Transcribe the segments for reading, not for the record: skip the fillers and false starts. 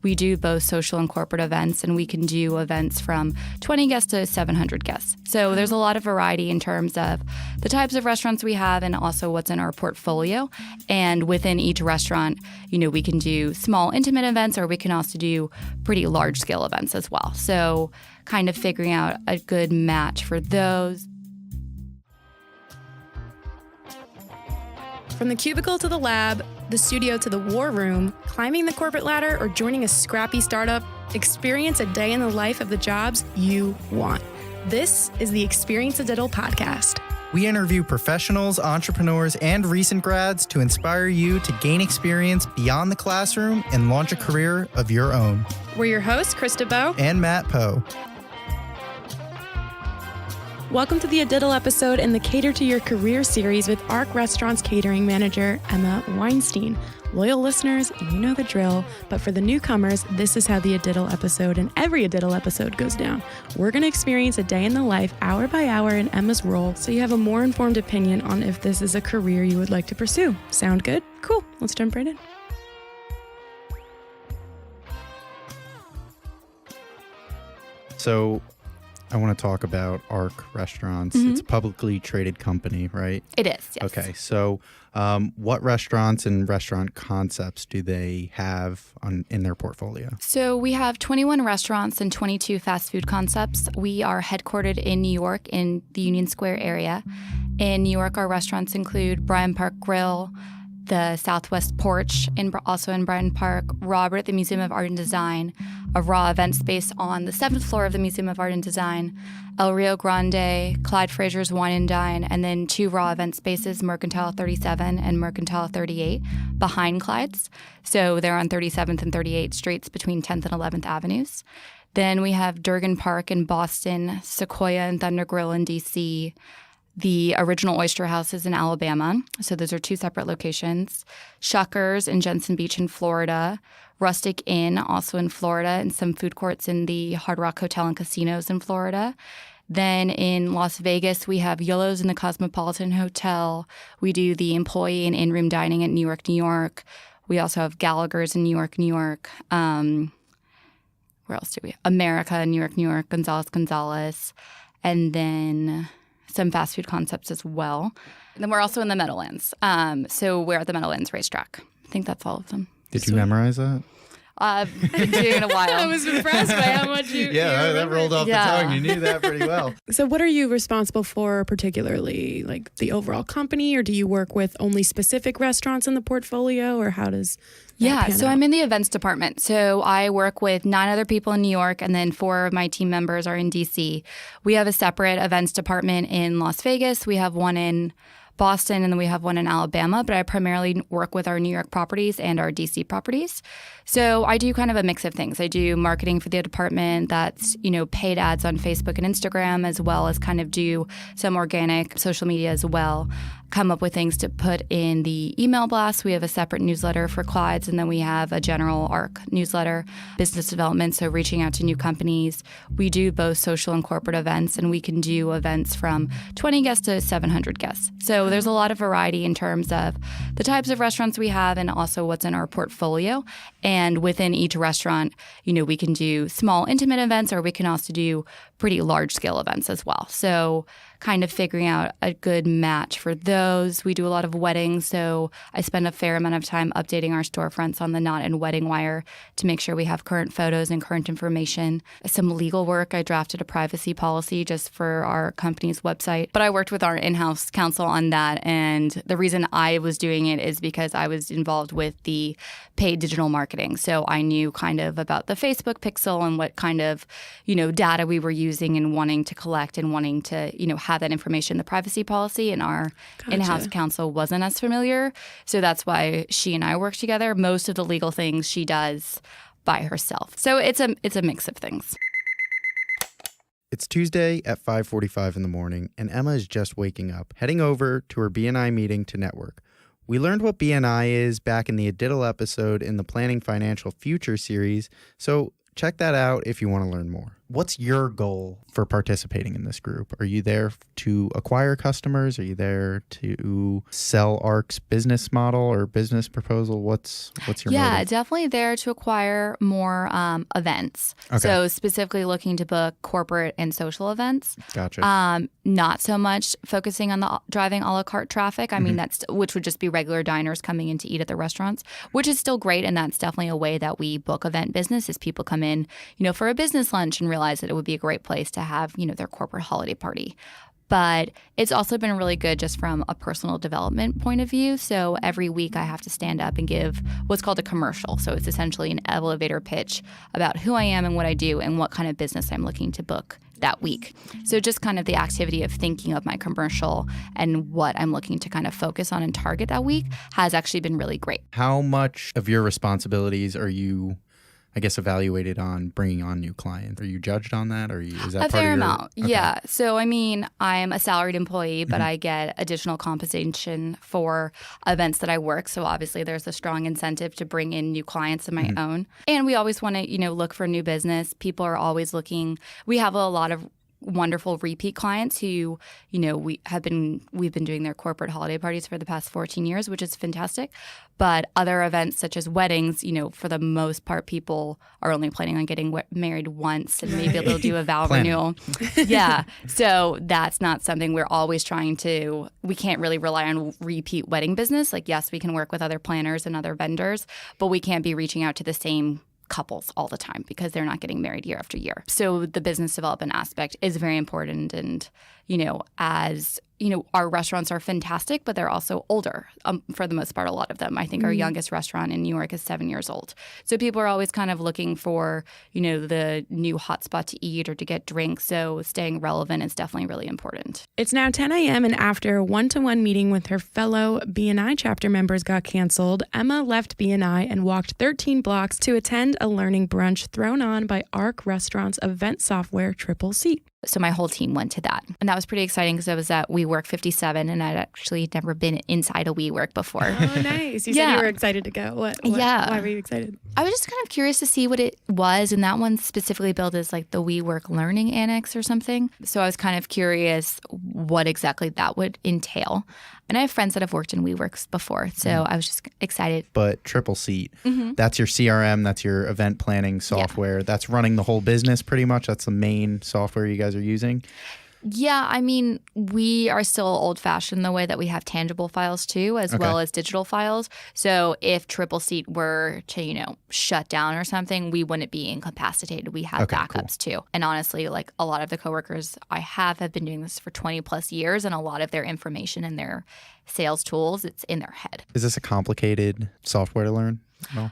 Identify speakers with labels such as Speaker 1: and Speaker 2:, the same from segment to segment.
Speaker 1: We do both social and corporate events, and we can do events from 20 guests to 700 guests. So there's a lot of variety in terms of the types of restaurants we have and also what's in our portfolio. And within each restaurant, we can do small, intimate events, or we can also do pretty large-scale events as well. So kind of figuring out a good match for those.
Speaker 2: From the cubicle to the lab, the studio to the war room, climbing the corporate ladder, or joining a scrappy startup, experience a day in the life of the jobs you want. This is the Experience a Diddle podcast.
Speaker 3: We interview professionals, entrepreneurs, and recent grads to inspire you to gain experience beyond the classroom and launch a career of your own.
Speaker 2: We're your hosts, Krista Bowe
Speaker 3: and Matt Poe.
Speaker 2: Welcome to the A Diddle episode in the Cater to Your Career series with Ark Restaurants Catering Manager, Emma Weinstein. Loyal listeners, you know the drill, but for the newcomers, this is how the A Diddle episode and every A Diddle episode goes down. We're going to experience a day in the life, hour by hour, in Emma's role, so you have a more informed opinion on if this is a career you would like to pursue. Sound good? Cool. Let's jump right in.
Speaker 3: So, I want to talk about Ark Restaurants. It's a publicly traded company, right?
Speaker 1: It is, yes.
Speaker 3: Okay, so what restaurants and restaurant concepts do they have in their portfolio?
Speaker 1: So we have 21 restaurants and 22 fast food concepts. We are headquartered in New York in the Union Square area. In New York, our restaurants include Bryant Park Grill, the Southwest Porch, also in Bryant Park, Robert, the Museum of Art and Design, a raw event space on the 7th floor of the Museum of Art and Design, El Rio Grande, Clyde Frazier's Wine and Dine, and then 2 raw event spaces, Mercantile 37 and Mercantile 38, behind Clyde's. So they're on 37th and 38th Streets between 10th and 11th Avenues. Then we have Durgan Park in Boston, Sequoia and Thunder Grill in D.C., the original Oyster House is in Alabama, so those are 2 separate locations. Shuckers in Jensen Beach in Florida. Rustic Inn, also in Florida, and some food courts in the Hard Rock Hotel and Casinos in Florida. Then in Las Vegas, we have Yolo's in the Cosmopolitan Hotel. We do the employee and in-room dining at New York, New York. We also have Gallagher's in New York, New York. Where else do we? America in New York, New York. Gonzalez. And then some fast food concepts as well. And then we're also in the Meadowlands. So we're at the Meadowlands racetrack. I think that's all of them.
Speaker 3: Did you memorize that?
Speaker 1: I've been doing it a while.
Speaker 2: I was impressed by how much you
Speaker 3: that rolled off the tongue. You knew that pretty well.
Speaker 2: So what are you responsible for particularly, like the overall company, or do you work with only specific restaurants in the portfolio, or how does that pan out?
Speaker 1: I'm in the events department. So I work with 9 other people in New York, and then 4 of my team members are in D.C. We have a separate events department in Las Vegas. We have one in Boston, and then we have one in Alabama, but I primarily work with our New York properties and our DC properties. So I do kind of a mix of things. I do marketing for the department that's, paid ads on Facebook and Instagram, as well as kind of do some organic social media as well. Come up with things to put in the email blast. We have a separate newsletter for Clyde's, and then we have a general Ark newsletter, business development, so reaching out to new companies. We do both social and corporate events, and we can do events from 20 guests to 700 guests. So there's a lot of variety in terms of the types of restaurants we have and also what's in our portfolio. And within each restaurant, we can do small, intimate events, or we can also do pretty large-scale events as well. So kind of figuring out a good match for those. We do a lot of weddings, so I spend a fair amount of time updating our storefronts on the Knot and Wedding Wire to make sure we have current photos and current information. Some legal work. I drafted a privacy policy just for our company's website, but I worked with our in-house counsel on that, and the reason I was doing it is because I was involved with the paid digital marketing, so I knew kind of about the Facebook pixel and what kind of, data we were using and wanting to collect and wanting to, have that information, the privacy policy, and our in-house counsel wasn't as familiar. So that's why she and I work together. Most of the legal things she does by herself. So it's a mix of things.
Speaker 3: It's Tuesday at 5:45 in the morning, and Emma is just waking up, heading over to her BNI meeting to network. We learned what BNI is back in the A Diddle episode in the Planning Financial Future series, so check that out if you want to learn more. What's your goal for participating in this group? Are you there to acquire customers? Are you there to sell Ark's business model or business proposal? What's your motive?
Speaker 1: Definitely there to acquire more events.
Speaker 3: Okay.
Speaker 1: So specifically looking to book corporate and social events.
Speaker 3: Gotcha.
Speaker 1: Not so much focusing on the driving a la carte traffic. I mean, which would just be regular diners coming in to eat at the restaurants, which is still great. And that's definitely a way that we book event business is people come in, for a business lunch and realize that it would be a great place to have, their corporate holiday party. But it's also been really good just from a personal development point of view. So every week I have to stand up and give what's called a commercial. So it's essentially an elevator pitch about who I am and what I do and what kind of business I'm looking to book that week. So just kind of the activity of thinking of my commercial and what I'm looking to kind of focus on and target that week has actually been really great.
Speaker 3: How much of your responsibilities are you, I guess, evaluated on bringing on new clients? Are you judged on that? Is that
Speaker 1: a
Speaker 3: part
Speaker 1: fair
Speaker 3: of your...
Speaker 1: amount?
Speaker 3: Okay.
Speaker 1: Yeah. So I mean, I'm a salaried employee, but I get additional compensation for events that I work. So obviously, there's a strong incentive to bring in new clients of my own. And we always want to, look for new business. People are always looking. We have a lot of wonderful repeat clients who, we've been doing their corporate holiday parties for the past 14 years, which is fantastic. But other events such as weddings, for the most part, people are only planning on getting married once and maybe they'll do a vow renewal. Yeah. So that's not something we're always we can't really rely on repeat wedding business. Like, yes, we can work with other planners and other vendors, but we can't be reaching out to the same couples all the time because they're not getting married year after year. So the business development aspect is very important. And, our restaurants are fantastic, but they're also older for the most part, a lot of them. I think our youngest restaurant in New York is 7 years old. So people are always kind of looking for, the new hotspot to eat or to get drinks. So staying relevant is definitely really important.
Speaker 2: It's now 10 a.m. and after a one-to-one meeting with her fellow BNI chapter members got canceled, Emma left BNI and walked 13 blocks to attend a learning brunch thrown on by Ark Restaurants event software Triple Seat.
Speaker 1: So my whole team went to that. And that was pretty exciting because I was at WeWork 57 and I'd actually never been inside a WeWork before.
Speaker 2: Oh, nice. You said you were excited to go. Why were you excited?
Speaker 1: I was just kind of curious to see what it was. And that one's specifically built as like the WeWork Learning Annex or something. So I was kind of curious what exactly that would entail. And I have friends that have worked in WeWorks before, so I was just excited. But
Speaker 3: Triple Seat, that's your CRM, that's your event planning software. That's running the whole business pretty much. That's the main software you guys are using.
Speaker 1: Yeah, I mean, we are still old-fashioned the way that we have tangible files too, as well as digital files. So if Triple Seat were to, shut down or something, we wouldn't be incapacitated. We have backups too. And honestly, like a lot of the coworkers I have been doing this for 20 plus years, and a lot of their information and their sales tools, it's in their head.
Speaker 3: Is this a complicated software to learn? No.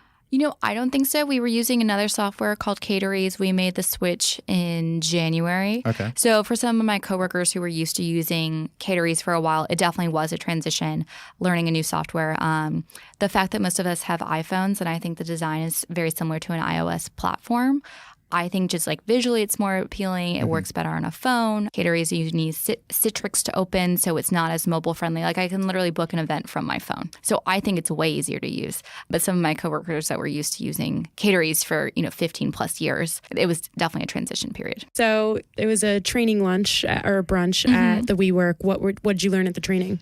Speaker 1: I don't think so. We were using another software called Cateries. We made the switch in January.
Speaker 3: Okay.
Speaker 1: So for some of my coworkers who were used to using Cateries for a while, it definitely was a transition, learning a new software. The fact that most of us have iPhones, and I think the design is very similar to an iOS platform, I think just like visually it's more appealing. It works better on a phone. Cateries, you need Citrix to open, so it's not as mobile friendly. Like I can literally book an event from my phone. So I think it's way easier to use. But some of my coworkers that were used to using Cateries for 15 plus years, it was definitely a transition period.
Speaker 2: So it was a training lunch or a brunch at the WeWork. What did you learn at the training?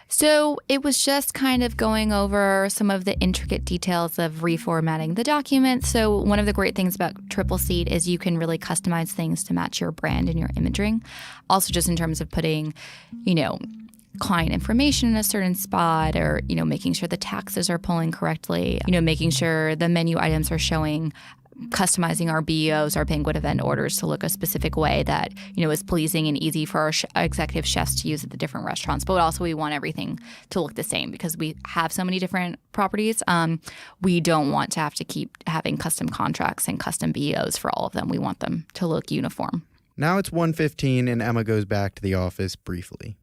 Speaker 1: So it was just kind of going over some of the intricate details of reformatting the document. So one of the great things about Triple Seat is you can really customize things to match your brand and your imaging. Also just in terms of putting, client information in a certain spot or, making sure the taxes are pulling correctly, making sure the menu items are showing, customizing our BEOs, our banquet event orders to look a specific way that, is pleasing and easy for our executive chefs to use at the different restaurants. But also we want everything to look the same because we have so many different properties. We don't want to have to keep having custom contracts and custom BEOs for all of them. We want them to look uniform.
Speaker 3: Now it's 1:15 and Emma goes back to the office briefly.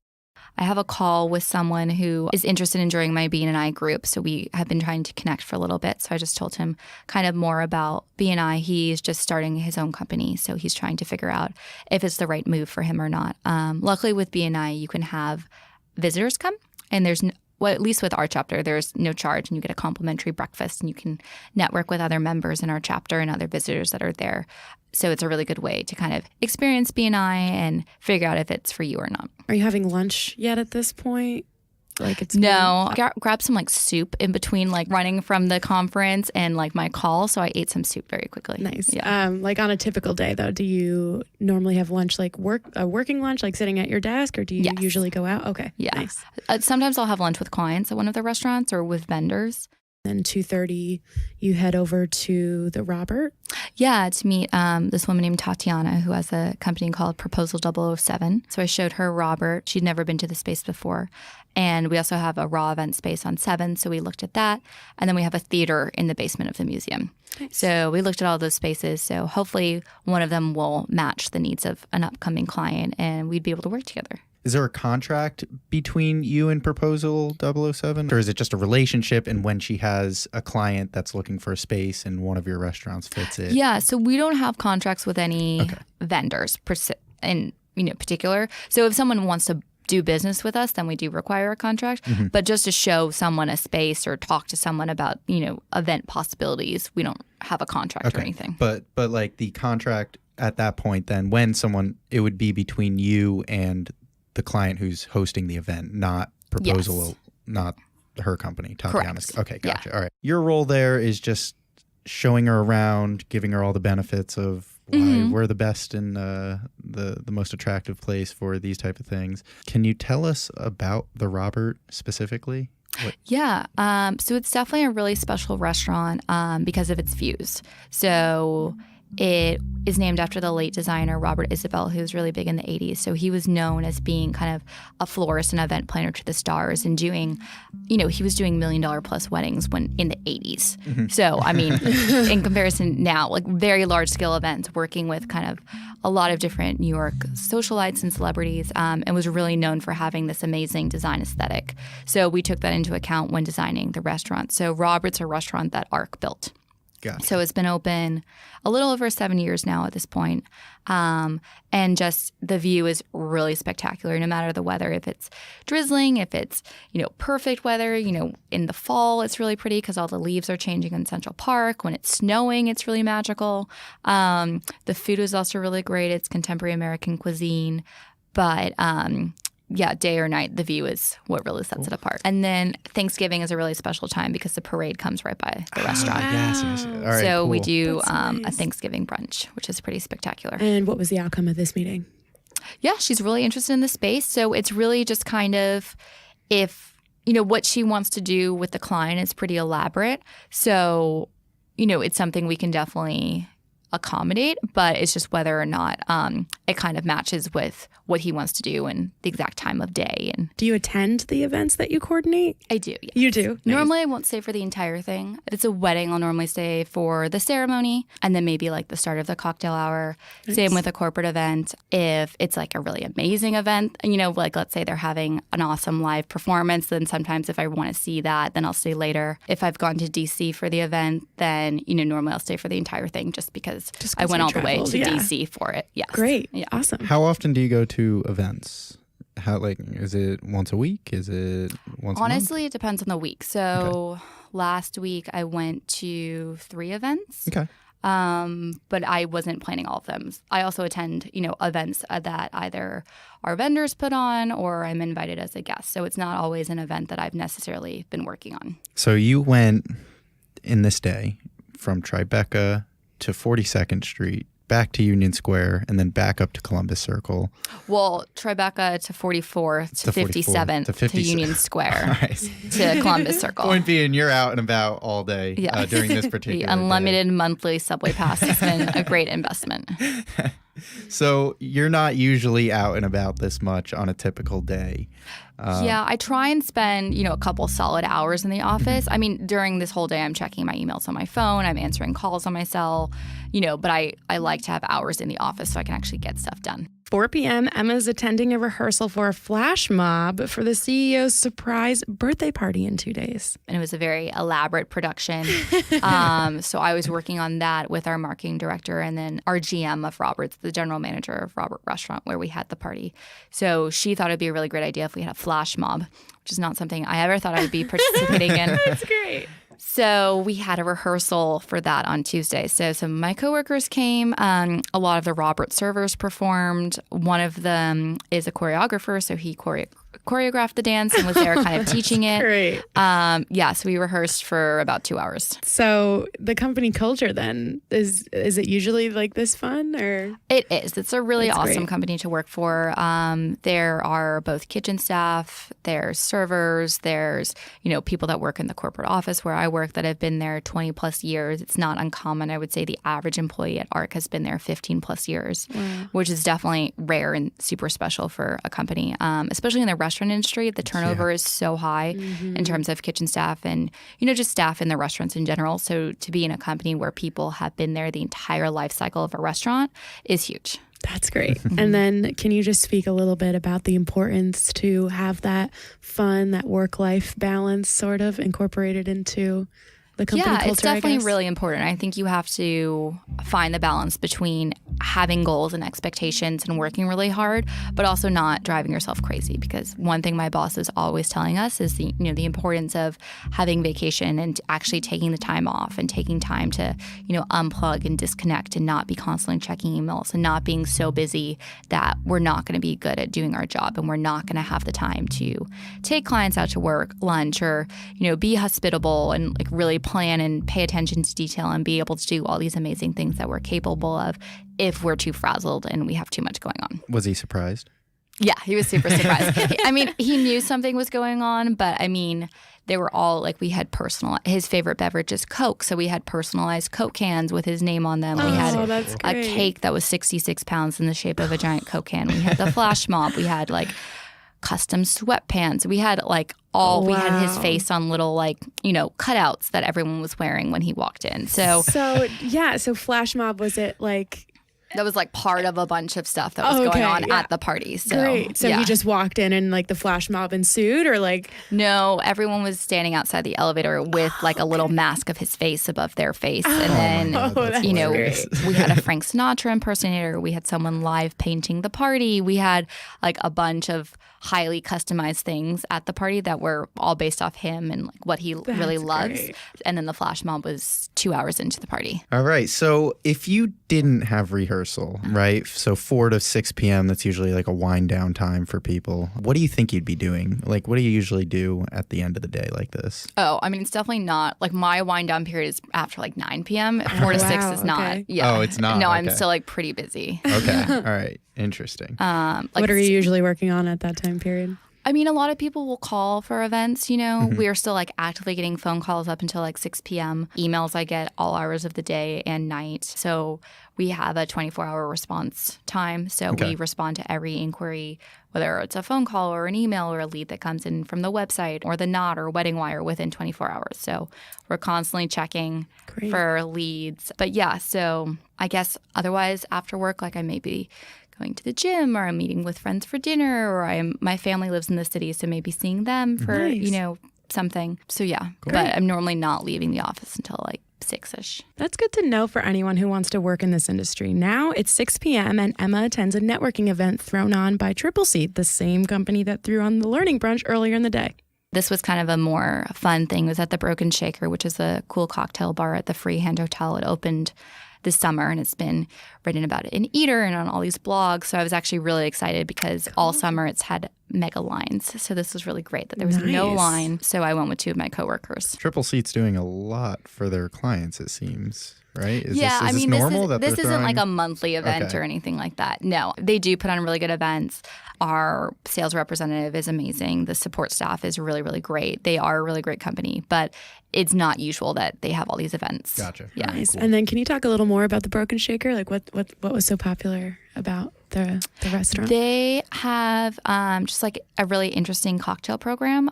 Speaker 1: I have a call with someone who is interested in joining my BNI group. So we have been trying to connect for a little bit. So I just told him kind of more about BNI. He's just starting his own company. So he's trying to figure out if it's the right move for him or not. Luckily with BNI, you can have visitors come and there's well, at least with our chapter, there's no charge and you get a complimentary breakfast and you can network with other members in our chapter and other visitors that are there. So it's a really good way to kind of experience BNI and figure out if it's for you or not.
Speaker 2: Are you having lunch yet at this point? Like it's
Speaker 1: No, grab some like soup in between like running from the conference and like my call. So I ate some soup very quickly.
Speaker 2: Nice.
Speaker 1: Yeah.
Speaker 2: Like on a typical day though, do you normally have lunch like a working lunch, like sitting at your desk, or do you usually go out? Okay.
Speaker 1: Yeah.
Speaker 2: Nice.
Speaker 1: Sometimes I'll have lunch with clients at one of the restaurants or with vendors.
Speaker 2: Then 2:30, you head over to the Robert.
Speaker 1: Yeah, to meet this woman named Tatiana, who has a company called Proposal 007. So I showed her Robert. She'd never been to the space before. And we also have a raw event space on 7, so we looked at that. And then we have a theater in the basement of the museum. Nice. So we looked at all those spaces. So hopefully one of them will match the needs of an upcoming client, and we'd be able to work together.
Speaker 3: Is there a contract between you and Proposal 007? Or is it just a relationship, and when she has a client that's looking for a space and one of your restaurants fits it?
Speaker 1: Yeah, so we don't have contracts with any vendors in particular. So if someone wants to do business with us, then we do require a contract. Mm-hmm. But just to show someone a space or talk to someone about, event possibilities, we don't have a contract or anything.
Speaker 3: But like the contract at that point, then it would be between you and the client who's hosting the event, not Proposal, not her company, Tatiana's.
Speaker 1: Correct.
Speaker 3: Okay, gotcha.
Speaker 1: Yeah.
Speaker 3: All right. Your role there is just showing her around, giving her all the benefits of why we're the best in the most attractive place for these type of things. Can you tell us about the Robert specifically?
Speaker 1: Yeah. So it's definitely a really special restaurant because of its views. So it is named after the late designer Robert Isabel, who was really big in the 80s. So he was known as being kind of a florist and event planner to the stars and doing, he was doing $1 million plus weddings in the 80s. Mm-hmm. So, I mean, in comparison now, like very large scale events, working with kind of a lot of different New York socialites and celebrities, and was really known for having this amazing design aesthetic. So we took that into account when designing the restaurant. So Robert's a restaurant that Ark built.
Speaker 3: Gotcha.
Speaker 1: So it's been open a little over 7 years now at this point. And just the view is really spectacular no matter the weather. If it's drizzling, if it's, perfect weather, in the fall, it's really pretty because all the leaves are changing in Central Park. When it's snowing, it's really magical. The food is also really great. It's contemporary American cuisine. But day or night, the view is what really sets it apart. And then Thanksgiving is a really special time because the parade comes right by the restaurant.
Speaker 3: Yes. All right,
Speaker 1: so
Speaker 3: cool.
Speaker 1: we do
Speaker 2: nice.
Speaker 1: a Thanksgiving brunch, which is pretty spectacular.
Speaker 2: And what was the outcome of this meeting?
Speaker 1: Yeah, she's really interested in the space. So it's really just kind of what she wants to do with the client is pretty elaborate. So, it's something we can definitely accommodate, but it's just whether or not it kind of matches with what he wants to do and the exact time of day. And
Speaker 2: do you attend the events that you coordinate?
Speaker 1: I do. Yes.
Speaker 2: You do? Nice.
Speaker 1: Normally I won't stay for the entire thing. If it's a wedding, I'll normally stay for the ceremony and then maybe like the start of the cocktail hour. Nice. Same with a corporate event. If it's like a really amazing event, like let's say they're having an awesome live performance, then sometimes if I want to see that, then I'll stay later. If I've gone to DC for the event, then normally I'll stay for the entire thing just because I went all the way to DC for it. Yes.
Speaker 2: Great.
Speaker 1: Yeah.
Speaker 2: Awesome.
Speaker 3: How often do you go to events? Is it once a week? Is it once a month?
Speaker 1: Honestly, it depends on the week. So last week I went to 3 events.
Speaker 3: Okay.
Speaker 1: But I wasn't planning all of them. I also attend, events that either our vendors put on or I'm invited as a guest. So it's not always an event that I've necessarily been working on.
Speaker 3: So you went in this day from Tribeca to 42nd Street, back to Union Square, and then back up to Columbus Circle.
Speaker 1: Well, Tribeca to 44th to 57th to Union Square to Columbus Circle.
Speaker 3: Point being, you're out and about all day during this particular
Speaker 1: The unlimited
Speaker 3: day.
Speaker 1: monthly subway pass has been a great investment.
Speaker 3: So you're not usually out and about this much on a typical day.
Speaker 1: Yeah, I try and spend, a couple solid hours in the office. I mean, during this whole day, I'm checking my emails on my phone. I'm answering calls on my cell, but I like to have hours in the office so I can actually get stuff done.
Speaker 2: 4 p.m., Emma's attending a rehearsal for a flash mob for the CEO's surprise birthday party in 2 days.
Speaker 1: And it was a very elaborate production. So I was working on that with our marketing director and then our GM of Robert's, the general manager of Ark Restaurant, where we had the party. So she thought it'd be a really great idea if we had a flash mob, which is not something I ever thought I would be participating in.
Speaker 2: That's great.
Speaker 1: So we had a rehearsal for that on Tuesday. So some of my coworkers came. A lot of the Robert servers performed. One of them is a choreographer, so he choreographed the dance and was there kind of teaching it.
Speaker 2: Great.
Speaker 1: So we rehearsed for about 2 hours.
Speaker 2: So the company culture then, is it usually like this fun or?
Speaker 1: It is. It's a really awesome
Speaker 2: great.
Speaker 1: company to work for. There are both kitchen staff, there's servers, there's, people that work in the corporate office where I work that have been there 20 plus years. It's not uncommon. I would say the average employee at Ark has been there 15 plus years, which is definitely rare and super special for a company, especially in the restaurant industry. The turnover is so high in terms of kitchen staff and, just staff in the restaurants in general. So to be in a company where people have been there the entire life cycle of a restaurant is huge.
Speaker 2: That's great. And then can you just speak a little bit about the importance to have that fun, that work-life balance sort of incorporated into the company culture?
Speaker 1: Yeah, it's definitely really important. I think you have to find the balance between having goals and expectations and working really hard, but also not driving yourself crazy. Because one thing my boss is always telling us is the importance of having vacation and actually taking the time off and taking time to unplug and disconnect and not be constantly checking emails and not being so busy that we're not going to be good at doing our job and we're not going to have the time to take clients out to work, lunch, or be hospitable and really plan and pay attention to detail and be able to do all these amazing things that we're capable of if we're too frazzled and we have too much going on.
Speaker 3: Was he surprised?
Speaker 1: Yeah, he was super surprised. He knew something was going on, but they were all we had his favorite beverage is Coke. So we had personalized Coke cans with his name on them. We had a cake that was 66 pounds in the shape of a giant Coke can. We had the flash mob. We had custom sweatpants. We had we had his face on little cutouts that everyone was wearing when he walked in. So
Speaker 2: flash mob, was it
Speaker 1: that was part of a bunch of stuff that was going on at the party. So,
Speaker 2: great. So he just walked in and the flash mob ensued or
Speaker 1: No, everyone was standing outside the elevator with a little mask of his face above their face. And then, we had a Frank Sinatra impersonator. We had someone live painting the party. We had a bunch of highly customized things at the party that were all based off him and what he really loves.
Speaker 2: Great.
Speaker 1: And then the flash mob was 2 hours into the party.
Speaker 3: All right. So if you didn't have rehearsal, right? So 4 to 6 p.m., that's usually a wind down time for people. What do you think you'd be doing? What do you usually do at the end of the day like this?
Speaker 1: Oh, it's definitely not. My wind down period is after 9 p.m. 4 to 6 is not.
Speaker 2: Okay.
Speaker 1: Yeah.
Speaker 3: Oh, it's not?
Speaker 1: No,
Speaker 3: Okay.
Speaker 1: I'm still pretty busy.
Speaker 3: Okay. All right. Interesting.
Speaker 2: what are you usually working on at that time period?
Speaker 1: A lot of people will call for events, We are still actively getting phone calls up until 6 p.m. Emails I get all hours of the day and night. So we have a 24-hour response time. So we respond to every inquiry, whether it's a phone call or an email or a lead that comes in from the website or the Knot or Wedding Wire within 24 hours. So we're constantly checking for leads. But so I guess otherwise after work, I may be going to the gym or I'm meeting with friends for dinner or my family lives in the city, so maybe seeing them for, something. So but I'm normally not leaving the office until 6-ish.
Speaker 2: That's good to know for anyone who wants to work in this industry. Now it's 6 p.m. and Emma attends a networking event thrown on by Triple Seat, the same company that threw on the learning brunch earlier in the day.
Speaker 1: This was kind of a more fun thing. It was at the Broken Shaker, which is a cool cocktail bar at the Freehand Hotel. It opened this summer, and it's been written about it in Eater and on all these blogs. So I was actually really excited because all summer it's had mega lines. So this was really great that there was no line. So I went with 2 of my coworkers.
Speaker 3: Triple Seat's doing a lot for their clients, it seems. Right? Is
Speaker 1: this
Speaker 3: normal
Speaker 1: this isn't a monthly event or anything like that. No, they do put on really good events. Our sales representative is amazing. The support staff is really, really great. They are a really great company, but it's not usual that they have all these events.
Speaker 3: Gotcha.
Speaker 1: Yeah.
Speaker 2: Nice. Cool. And then can you talk a little more about the Broken Shaker? What was so popular about the restaurant?
Speaker 1: They have just like a really interesting cocktail program.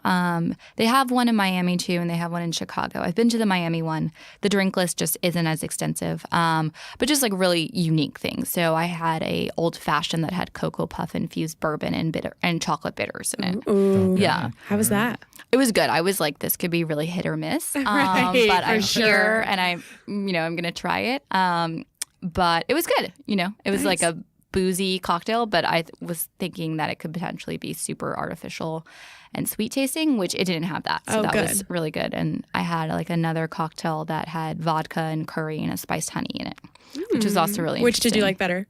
Speaker 1: They have one in Miami too, and they have one in Chicago. I've been to the Miami one. The drink list just isn't as extensive, but just like really unique things. So I had a old fashioned that had cocoa puff infused bourbon and chocolate bitters in it.
Speaker 2: Ooh.
Speaker 1: Yeah.
Speaker 2: How was that?
Speaker 1: It was good. I was like, this could be really hit or miss.
Speaker 2: Right,
Speaker 1: but
Speaker 2: for
Speaker 1: I'm
Speaker 2: sure.
Speaker 1: here and I'm going to try it. But it was good. It was like a boozy cocktail, but I was thinking that it could potentially be super artificial and sweet tasting, which it didn't have that. So that was really good. And I had like another cocktail that had vodka and curry and a spiced honey in it, which was also really
Speaker 2: Which
Speaker 1: interesting.
Speaker 2: did you like better?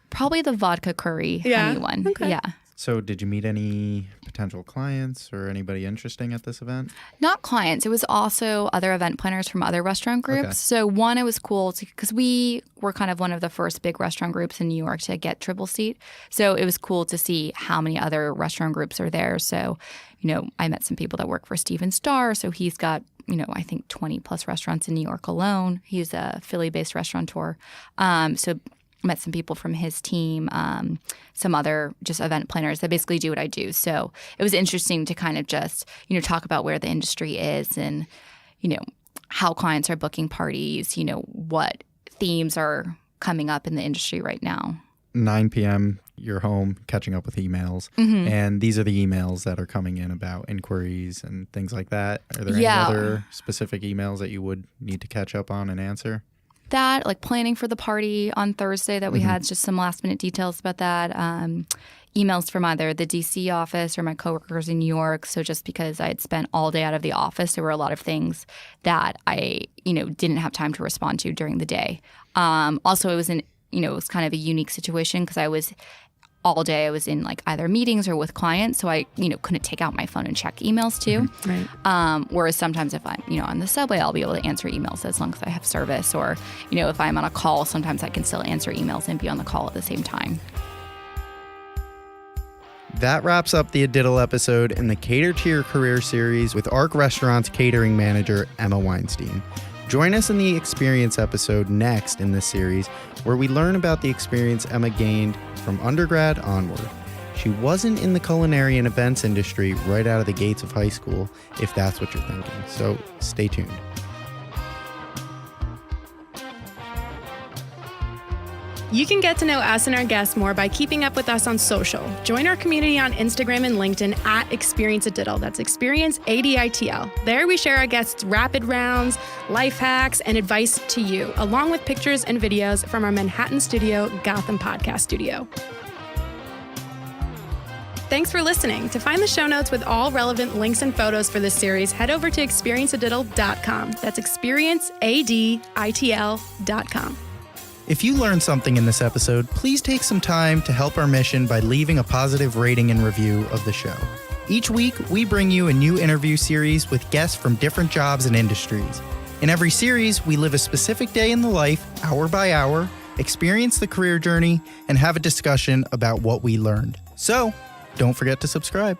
Speaker 1: Probably the vodka curry honey one.
Speaker 2: Okay.
Speaker 1: Yeah.
Speaker 3: So did you meet any potential clients or anybody interesting at this event?
Speaker 1: Not clients. It was also other event planners from other restaurant groups.
Speaker 3: Okay.
Speaker 1: So one, it was cool because we were kind of one of the first big restaurant groups in New York to get triple seat. So it was cool to see how many other restaurant groups are there. So, I met some people that work for Steven Starr. So he's got, I think 20 plus restaurants in New York alone. He's a Philly-based restaurateur. So met some people from his team, some other just event planners that basically do what I do. So it was interesting to kind of just, talk about where the industry is and, how clients are booking parties, what themes are coming up in the industry right now.
Speaker 3: 9 p.m., you're home catching up with emails.
Speaker 1: Mm-hmm.
Speaker 3: And these are the emails that are coming in about inquiries and things like that. Are there any
Speaker 1: Yeah.
Speaker 3: other specific emails that you would need to catch up on and answer?
Speaker 1: That, like planning for the party on Thursday that we had, just some last minute details about that. Emails from either the DC office or my coworkers in New York. So just because I had spent all day out of the office, there were a lot of things that I, didn't have time to respond to during the day. Also, it was it was kind of a unique situation because I was in like either meetings or with clients. So I, couldn't take out my phone and check emails too.
Speaker 2: Right.
Speaker 1: Whereas sometimes if I'm, on the subway, I'll be able to answer emails as long as I have service. Or, if I'm on a call, sometimes I can still answer emails and be on the call at the same time.
Speaker 3: That wraps up the Adiddle episode in the Cater to Your Career series with Ark Restaurants Catering Manager Emma Weinstein. Join us in the Experience episode next in this series, where we learn about the experience Emma gained from undergrad onward. She wasn't in the culinary and events industry right out of the gates of high school, if that's what you're thinking. So stay tuned.
Speaker 2: You can get to know us and our guests more by keeping up with us on social. Join our community on Instagram and LinkedIn at Experience Adiddle. That's Experience ADITL. There we share our guests' rapid rounds, life hacks, and advice to you, along with pictures and videos from our Manhattan studio, Gotham Podcast Studio. Thanks for listening. To find the show notes with all relevant links and photos for this series, head over to experienceadiddle.com. That's experienceaditl.com.
Speaker 3: If you learned something in this episode, please take some time to help our mission by leaving a positive rating and review of the show. Each week, we bring you a new interview series with guests from different jobs and industries. In every series, we live a specific day in the life, hour by hour, experience the career journey, and have a discussion about what we learned. So, don't forget to subscribe.